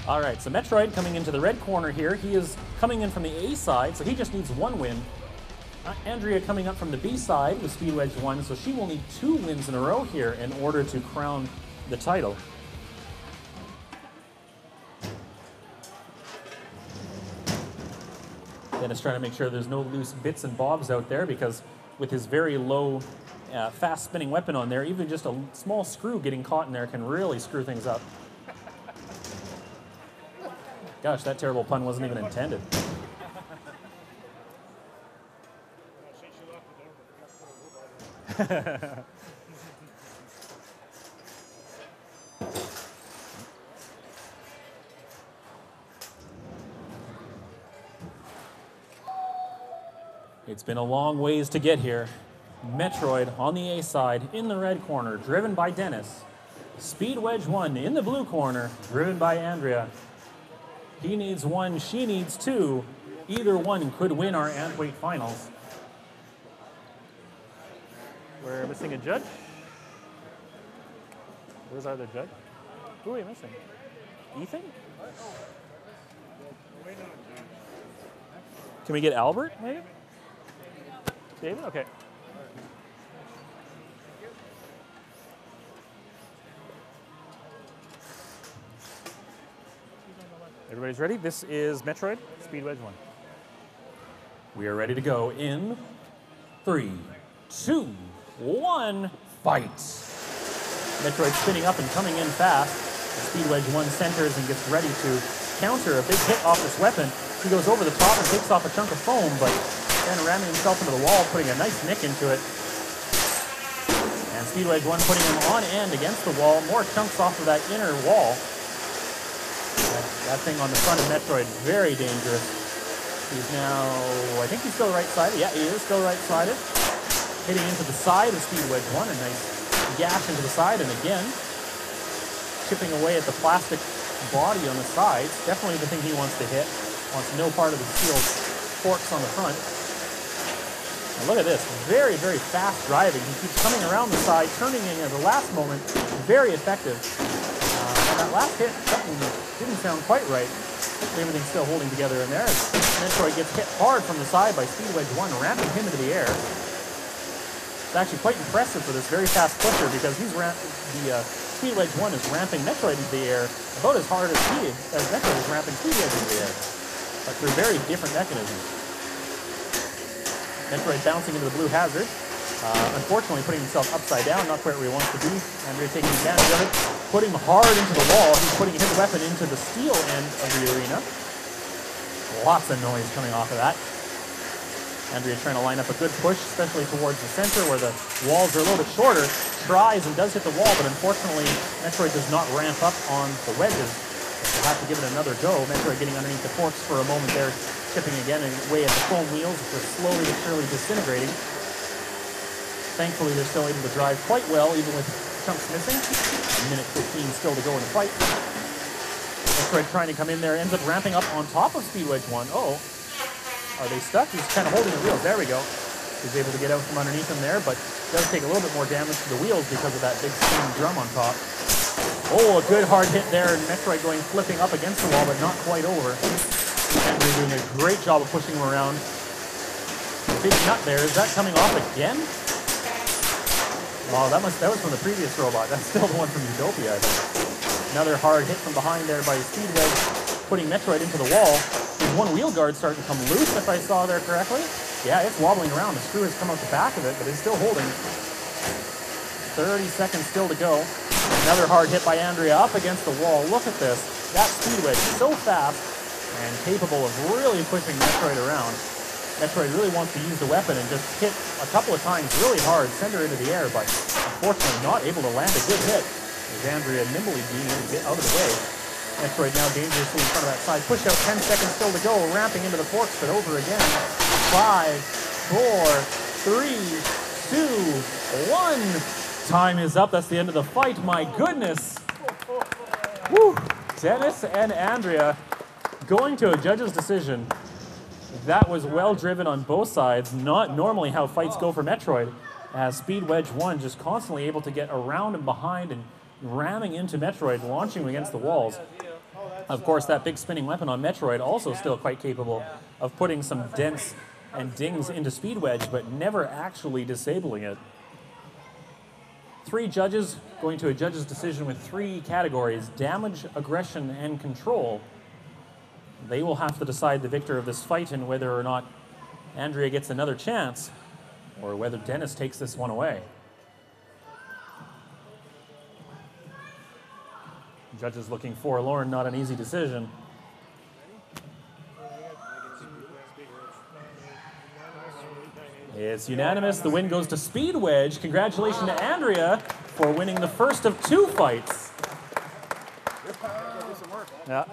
All right, so Metroid coming into the red corner here. He is coming in from the A side, so he just needs one win. Andrea coming up from the B side with Speed Wedge 1, so she will need 2 wins in a row here in order to crown the title. Dennis trying to make sure there's no loose bits and bobs out there, because with his very low, fast spinning weapon on there, even just a small screw getting caught in there can really screw things up. Gosh, that terrible pun wasn't even intended. It's been a long ways to get here. Metroid on the A side in the red corner, driven by Dennis. Speed Wedge 1 in the blue corner, driven by Andrea. He needs 1, she needs 2. Either one could win our Antweight finals. We're missing a judge. Where's our other judge? Who are we missing? Ethan? Can we get Albert, maybe? David? Okay. Everybody's ready? This is Metroid, Speed Wedge 1. We are ready to go in 3, 2, 1, fight! Metroid spinning up and coming in fast. Speed Wedge 1 centers and gets ready to counter a big hit off this weapon. He goes over the top and takes off a chunk of foam, but then ramming himself into the wall, putting a nice nick into it. And Speed Wedge 1 putting him on end against the wall. More chunks off of that inner wall. That thing on the front of Metroid, very dangerous. He's now, I think he's still right-sided. Yeah, he is still right-sided. Hitting into the side of Speed Wedge 1, a nice gash into the side, and again, chipping away at the plastic body on the sides. Definitely the thing he wants to hit. Wants no part of the steel forks on the front. And look at this, very, very fast driving. He keeps coming around the side, turning in at the last moment. Very effective. That last hit, something didn't sound quite right. Hopefully everything's still holding together in there. Metroid gets hit hard from the side by Speed Wedge 1, ramming him into the air. It's actually quite impressive for this very fast pusher, because he's Speed Wedge 1 is ramping Metroid into the air about as hard as Metroid is ramping Speed Wedge into the air. But through very different mechanisms. Metroid bouncing into the blue hazard. Unfortunately putting himself upside down, not quite where he wants to be. Andrea taking advantage of it, putting him hard into the wall. He's putting his weapon into the steel end of the arena. Lots of noise coming off of that. Andrea trying to line up a good push, especially towards the center where the walls are a little bit shorter. Tries and does hit the wall, but unfortunately Metroid does not ramp up on the wedges. We'll have to give it another go. Metroid getting underneath the forks for a moment there, chipping again away at the foam wheels, which are slowly but surely disintegrating. Thankfully, they're still able to drive quite well, even with chunks missing. A minute 15 still to go in the fight. Metroid trying to come in there, ends up ramping up on top of Speed Wedge 1. Uh-oh. Are they stuck? He's kind of holding the wheels. There we go. He's able to get out from underneath him there, but does take a little bit more damage to the wheels because of that big spinning drum on top. Oh, a good hard hit there, and Metroid going flipping up against the wall, but not quite over. Andrea doing a great job of pushing him around. Big nut there. Is that coming off again? Oh, that was from the previous robot. That's still the one from Utopia, I think. Another hard hit from behind there by Speed Wedge, putting Metroid into the wall. His one wheel guard starting to come loose, if I saw there correctly. Yeah, it's wobbling around. The screw has come out the back of it, but it's still holding. 30 seconds still to go. Another hard hit by Andrea up against the wall. Look at this. That Speed Wedge is so fast and capable of really pushing Metroid around. Metroid really wants to use the weapon and just hit a couple of times really hard, send her into the air, but unfortunately not able to land a good hit. As Andrea nimbly being able to get out of the way. Metroid now dangerously in front of that side. Push out, 10 seconds still to go, ramping into the forks, but over again. 5, 4, 3, 2, 1. Time is up. That's the end of the fight. My goodness. Woo. Dennis and Andrea going to a judge's decision. That was well driven on both sides. Not normally how fights go for Metroid. As Speed Wedge 1 just constantly able to get around and behind and ramming into Metroid, launching him against the walls. Of course, that big spinning weapon on Metroid also still quite capable of putting some dents and dings into Speed Wedge, but never actually disabling it. 3 judges going to a judge's decision with 3 categories: damage, aggression, and control. They will have to decide the victor of this fight and whether or not Andrea gets another chance, or whether Dennis takes this one away. Judges looking forlorn, not an easy decision. It's unanimous. The win goes to Speed Wedge. Congratulations to Andrea for winning the first of 2 fights. Yeah.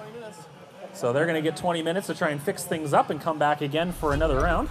So they're going to get 20 minutes to try and fix things up and come back again for another round.